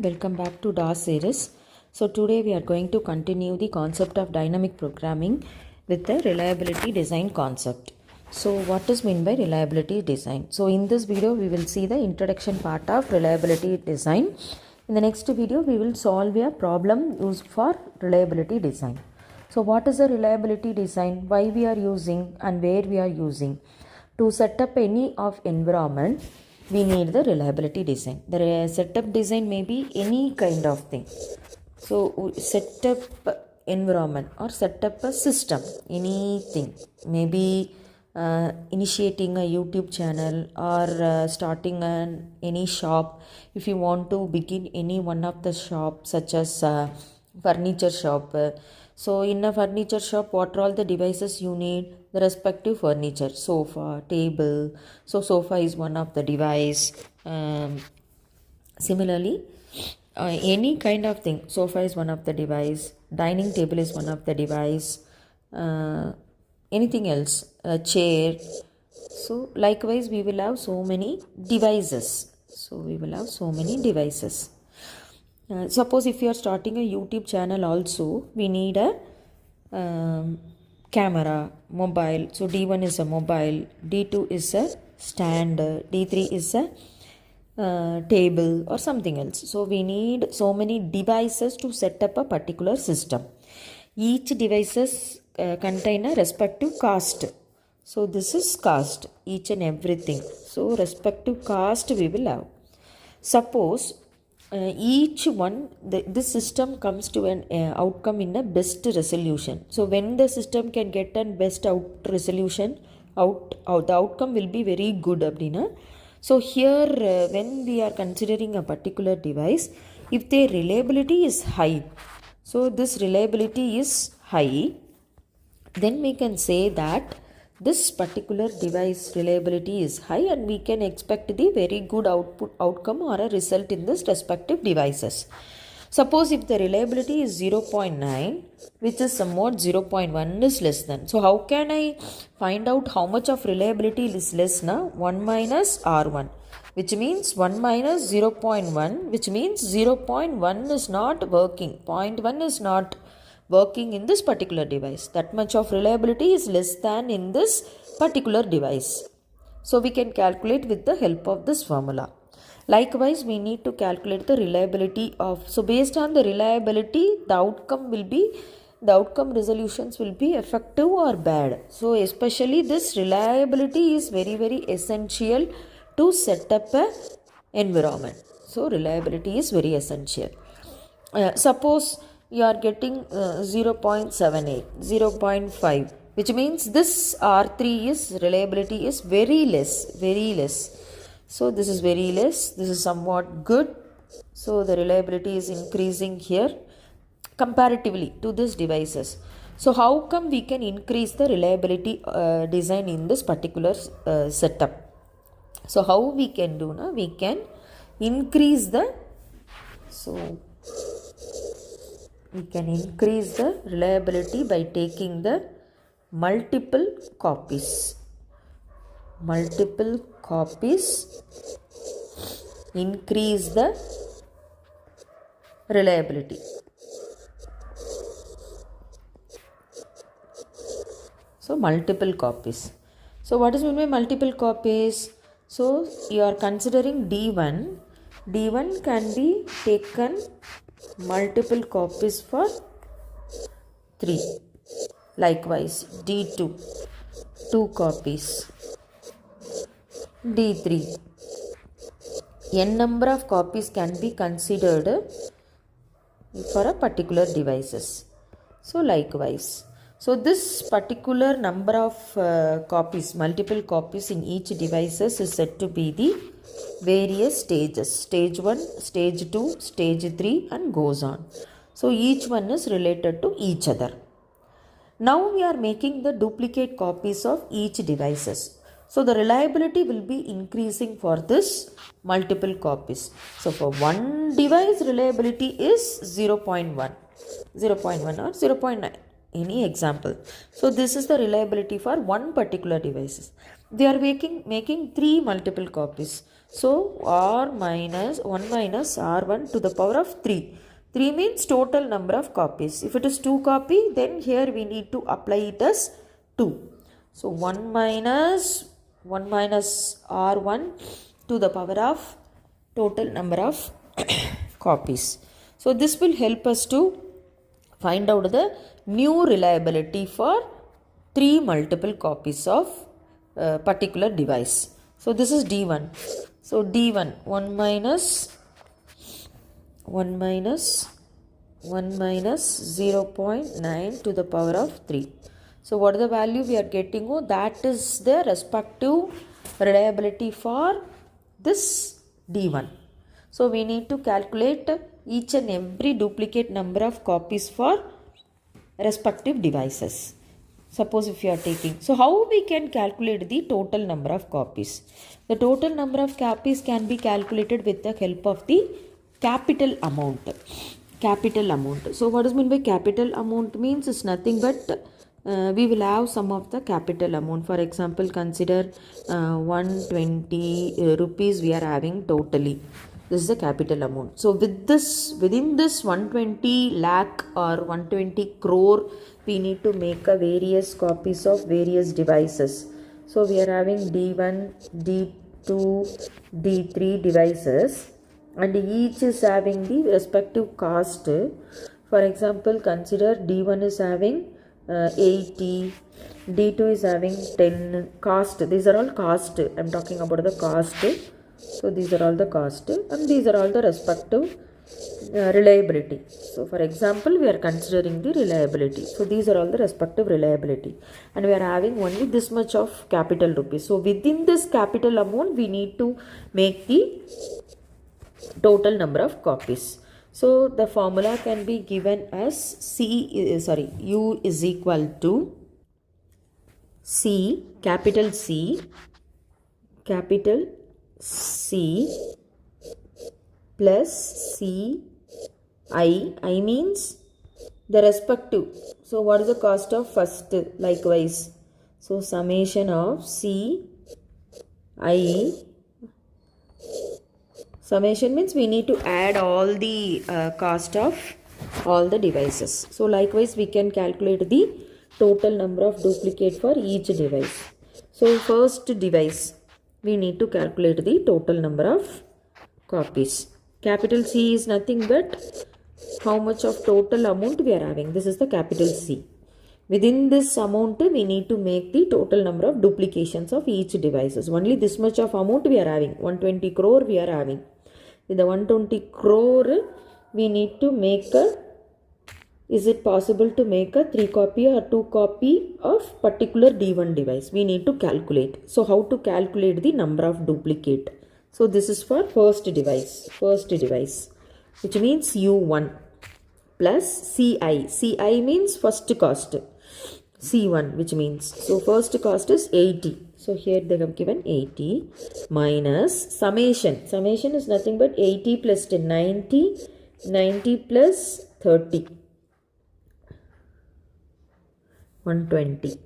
welcome back to DAS series. So today we are going to continue the concept of dynamic programming with the reliability design concept. So what is meant by reliability design? So in this video we will see the introduction part of reliability design. In the next video we will solve a problem used for reliability design. So what is a reliability design? Why we are using and where we are using? To set up any of environment, we need the reliability design. The setup design may be any kind of thing. So set up environment or set up a system, anything. Maybe initiating a YouTube channel or starting any shop. If you want to begin any one of the shops such as furniture shop. So in a furniture shop, what are all the devices you need? The respective furniture, sofa, table. So sofa is one of the device. Similarly, any kind of thing. Sofa is one of the device. Dining table is one of the device. Anything else? A chair. So likewise, we will have so many devices. Suppose if you are starting a YouTube channel also, we need a camera, mobile. So D1 is a mobile, D2 is a stand, D3 is a table or something else. So we need so many devices to set up a particular system. Each devices contain a respective cost. So this is cost, each and everything. So respective cost we will have. Suppose each one, this system comes to an outcome in a best resolution. So when the system can get an best resolution, the outcome will be very good. Abdina. So here when we are considering a particular device, if the reliability is high, so this reliability is high, then we can say that this particular device reliability is high and we can expect the very good outcome or a result in this respective devices. Suppose if the reliability is 0.9, which is somewhat 0.1 is less than. So how can I find out how much of reliability is less now? 1 minus R1, which means 1 minus 0.1, which means 0.1 is not working. 0.1 is not working in this particular device. That much of reliability is less than in this particular device. So we can calculate with the help of this formula. Likewise, we need to calculate the reliability of, so based on the reliability, the outcome resolutions will be effective or bad. So especially this reliability is very, very essential to set up a environment. So reliability is very essential. Suppose you are getting 0.78, 0.5, which means this R3 is reliability is very less. So this is very less, this is somewhat good. So the reliability is increasing here comparatively to these devices. So how come we can increase the reliability design in this particular setup? So how we can do now? We can increase the reliability by taking the multiple copies. Multiple copies increase the reliability. So multiple copies. So what is meant by multiple copies? So you are considering D1. D1 can be taken multiple copies for 3. Likewise, D2, 2 copies. D3, n number of copies can be considered for a particular devices. So likewise, so this particular number of copies, multiple copies in each devices is said to be the various stages. Stage 1, stage 2, stage 3 and goes on. So each one is related to each other. Now we are making the duplicate copies of each devices. So the reliability will be increasing for this multiple copies. So for one device reliability is 0.1 or 0.9. any example. So this is the reliability for one particular device. They are making 3 multiple copies. So R minus 1 minus R1 to the power of 3. 3 means total number of copies. If it is 2 copy, then here we need to apply it as 2. So 1 minus R1 to the power of total number of copies. So this will help us to find out the new reliability for 3 multiple copies of particular device. So this is D1. So D1 1 minus 0.9 to the power of 3. So what is the value we are getting? Oh, that is the respective reliability for this D1. So we need to calculate each and every duplicate number of copies for respective devices. Suppose if you are taking, so how we can calculate the total number of copies? The total number of copies can be calculated with the help of the capital amount. So what does mean by capital amount? Means it's nothing but we will have some of the capital amount. For example, consider 120 rupees we are having totally. This is the capital amount. So with this, within this 120 lakh or 120 crore, we need to make a various copies of various devices. So we are having D1, D2, D3 devices, and each is having the respective cost. For example, consider D1 is having 80, D2 is having 10 cost. These are all cost. I am talking about the cost. So these are all the cost and these are all the respective reliability. So for example, we are considering the reliability. So these are all the respective reliability and we are having only this much of capital rupees. So within this capital amount, we need to make the total number of copies. So the formula can be given as U is equal to capital C plus I means the respective. So what is the cost of first? Likewise, so summation of summation means we need to add all the cost of all the devices. So likewise, we can calculate the total number of duplicate for each device. So first device, we need to calculate the total number of copies. Capital C is nothing but how much of total amount we are having. This is the capital C. Within this amount, we need to make the total number of duplications of each devices. Only this much of amount we are having. 120 crore we are having. With the 120 crore, we need to make is it possible to make a 3 copy or 2 copy of particular D1 device? We need to calculate. So how to calculate the number of duplicate? So this is for first device, which means U1 plus CI. CI means first cost. C1, which means, so first cost is 80. So here they have given 80 minus summation. Summation is nothing but 80 plus 10, 90, 90 plus 30. 120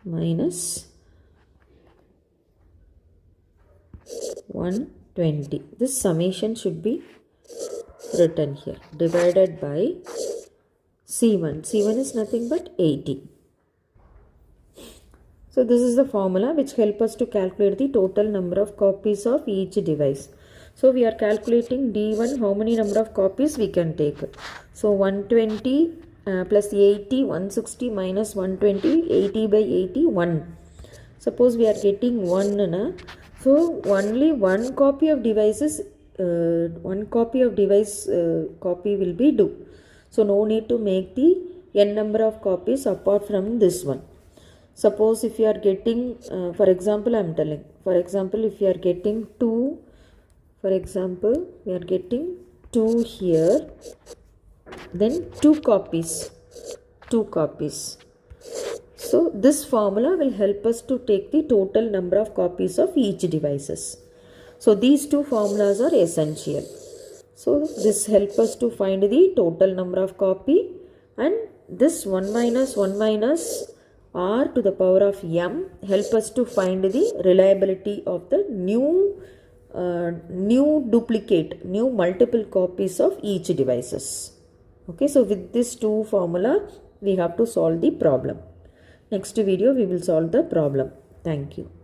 minus 120. This summation should be written here, divided by C1. C1 is nothing but 80. So this is the formula which helps us to calculate the total number of copies of each device. So we are calculating D1, how many number of copies we can take. So 120 plus 80, 160 minus 120, 80 by 80, 1. Suppose we are getting 1. So only one copy of devices, copy will be due. So no need to make the n number of copies apart from this one. Suppose if you are getting, for example, I am telling, for example, if you are getting 2, for example, we are getting 2 here, then 2 copies. So this formula will help us to take the total number of copies of each devices. So these two formulas are essential. So this helps us to find the total number of copy and this 1 minus r to the power of m help us to find the reliability of the new duplicate, new multiple copies of each devices. Okay, so with this two formula we have to solve the problem. Next video we will solve the problem. Thank you.